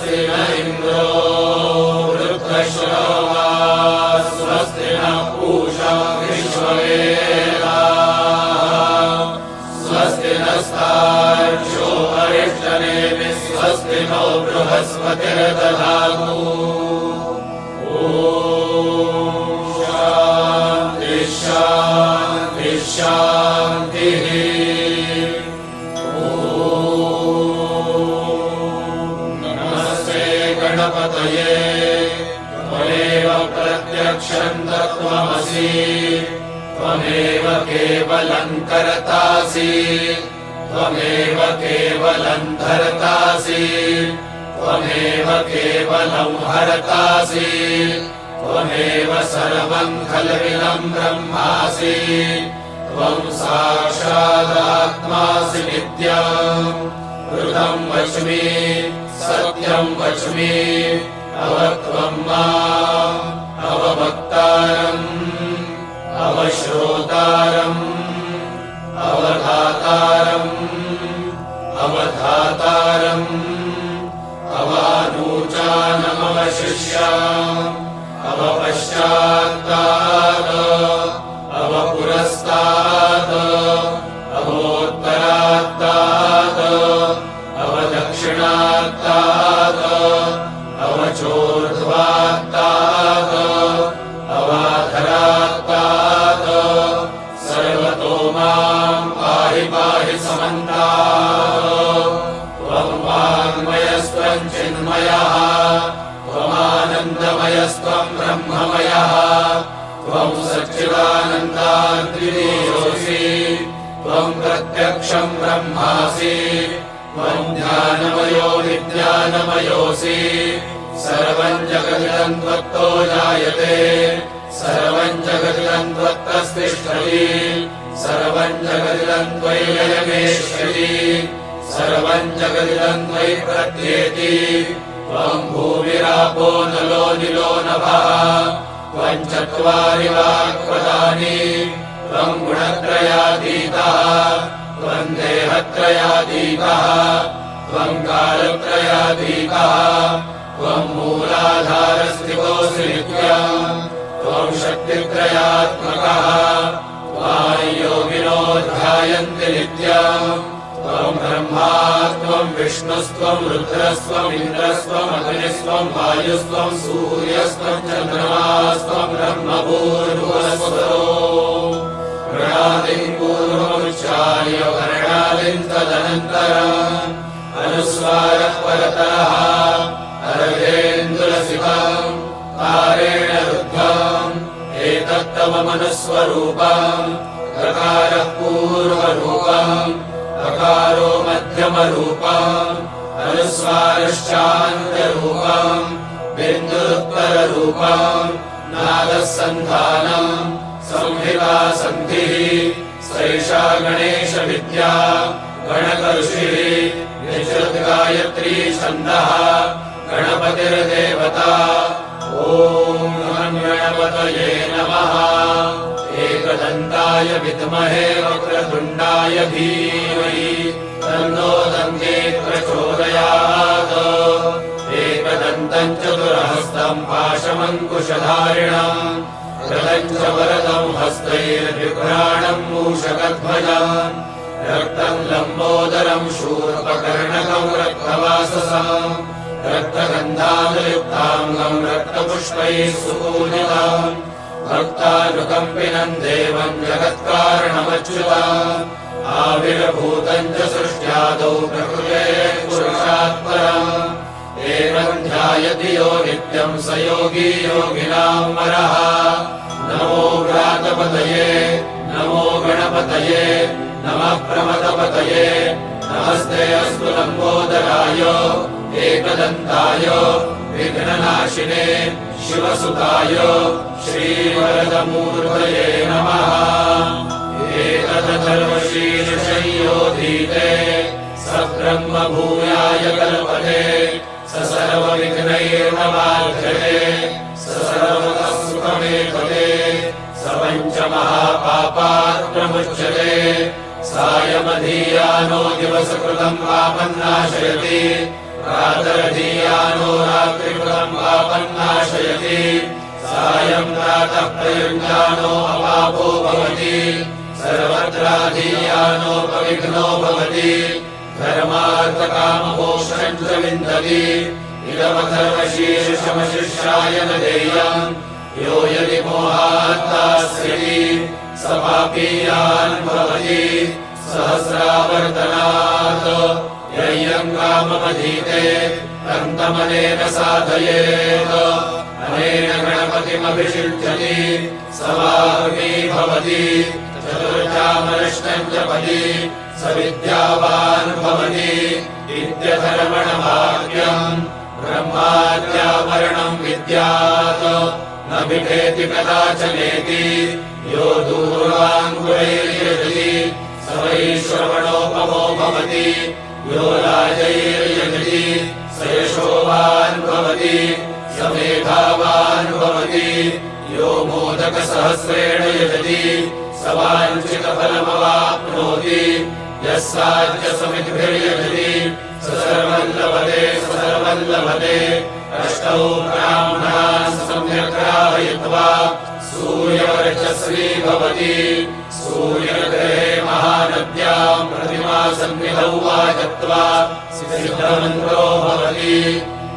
स्वस्ति न इन्द्रो वृद्धश्रवा स्वस्ति न पूषा विश्ववेदाः स्वस्ति नस्तार्क्ष्यो अरिष्टनेमिः स्वस्ति नो बृहस्पतिर्दधातु शान्तिः नमस्ते गणपतये त्वमेव प्रत्यक्षं तत्त्वमसि त्वमेव केवलं कर्तासि त्वमेव केवलं धर्तासि त्वमेव केवलं हरतासि त्वमेव सर्वं खल्विदं ब्रह्मासि त्वं साक्षादात्मासि नित्यं ऋतं वच्मि सत्यं वच्मि अवत्वं माम् अवभक्तारम् अवश्रोतारम् अवधातारम् अवधातारम् अवानूचानमवशिष्याम् अवपश्चात्तात् अवपुरस्तात् अवोत्तरात्तात् अवदक्षिणात्तात् अवचोर्ध्वात्तात् अवाधरात्तात् सर्वतो मां पाहि पाहि समन्तात् त्वं वाङ्मयस्त्वं चिन्मयः त्वमानन्दमयस्त्वं ब्रह्ममयः त्वं सच्चिदानन्दाद्वितीयोऽसि त्वं प्रत्यक्षं ब्रह्मासि त्वं ज्ञानमयो विज्ञानमयोऽसि सर्वं जगदिदं त्वत्तो जायते सर्वं जगदिदं त्वत्तस्तिष्ठति सर्वं जगदिदं त्वयि लयमेष्यति सर्वं जगदिदं त्वयि प्रत्येति त्वं भूमिरापो नलो निलो नभः त्वं चत्वारि वाक्पदानि त्वं गुणत्रयातीतः त्वं देहत्रयातीतः त्वं कालत्रयातीतः त्वं मूलाधारस्थितोऽसि नित्यम् त्वं शक्तित्रयात्मकः त्वां योगिनो ध्यायन्ति नित्यम् त्वं ब्रह्मा त्वं विष्णुस्त्वं रुद्रस्त्वम् इन्द्रस्त्वम् अग्निस्त्वं वायुस्त्वं सूर्यस्त्वं चन्द्रमास्त्वं ब्रह्मभूर्भुवस्वरो गणादिं पूर्वमुच्चार्य वर्णादिं तदनन्तरम् अनुस्वारः परतरः अर्धेन्दुलसितम् तारेण रुद्धम् एतत्तव मनुस्वरूपम् गकारः पूर्वरूपम् अकारो मध्यमरूपम् अनुस्वारश्चान्तरूपम् बिन्दुरुत्तररूपम् नादः सन्धानम् संहिता सन्धिः सैषा गणेशविद्या गणकऋषिः विश्रुतगायत्री छन्दः गणपतिर्देवता ॐ गणपतये नमः एकदन्ताय विद्महे वक्रतुण्डाय धीमहि तन्नो दन्ती प्रचोदयात् एकदन्तं चतुरहस्तं पाशमङ्कुशधारिणम् गदं च वरदं हस्तैर्विभ्राणं मूषकध्वजम् रक्तं लम्बोदरं शूर्पकर्णकं रक्तवाससम् रक्तगन्धानुयुक्ताङ्गं रक्तपुष्पैः सुपूजितम् भक्तानुकम्पिनं देवं जगत्कारणमच्युतम् आविर्भूतं च सृष्ट्यादौ प्रकृतेः पुरुषात् परम् एवं ध्यायति यो नित्यं स योगी योगिनां वरः नमो व्रातपतये नमो गणपतये नमः प्रमदपतये नमस्ते अस्तु लम्बोदराय एकदन्ताय विघ्ननाशिने शिवसुताय श्रीवरदमूर्तये नमः एतदथर्वशीर्षयोधीते स ब्रह्मभूयाय कल्पते स सर्वविघ्नैर्नवाध्यते स सर्वतः सुखमेकते स पञ्चमहापापात् प्रमुच्यते सायमधीयानो दिवसकृतं पापं नाशयति प्रातरधीयानो रात्रिकृतं पापं नाशयति सायं प्रातः प्रयुञ्जानो अपापो भवति सर्वत्राधीयानोपविघ्नो भवति धर्मार्थकाममोक्षं च विन्दति इदमथर्वशीर्षमशिष्याय न देयम् यो यदि मोहात्तास्यति स पापीयान् भवति सहस्रावर्तनात् यय्यं काममधीते तन्तमनेन साधयेत् अनेन गणपतिमभिषिञ्चति स वाग्मी भवति चतुर्जामनष्टं जपति स विद्यावान् भवति इत्यथर्वणवाक्यम् ब्रह्माद्यावरणं विद्यात् न बिभेति कदाचनेति यो दूर्वाङ्गुरैर्यजति स वै श्रवणोपमो भवति यो राजैर्यजति स यशोवान् भवति स मेधावान् भवति यो मोदकसहस्रेण यजति स वाञ्छितफलमवाप्नोति यः साध्यसमितिभिर्यजति स सर्वं लभते अष्टौ ब्राह्मणान् सम्यक् ग्राहयित्वा सूर्यवर्चस्वी भवति सूर्यग्रहे महानद्यां प्रतिमासन्निधौ वा गत्वा सिद्धमन्त्रो भवति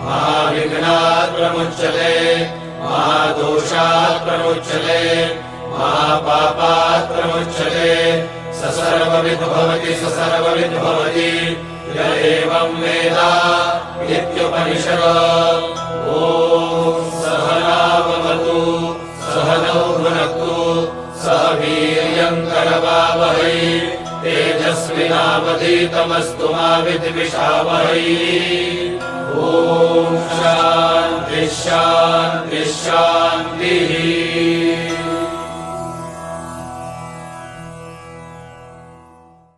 महाविघ्नात् प्रमुच्यते महादोषात् प्रमुच्यते महापापात् प्रमुच्यते स सर्वविद् भवति य एवं वेद इत्युपनिषद ॐ सहना भवतु सहनौ भुनक्तु सह वीर्यं करवावहै तेजस्विनावधीतमस्तु मा विद्विषावहै ॐ शान्तिः शान्तिः शान्तिः।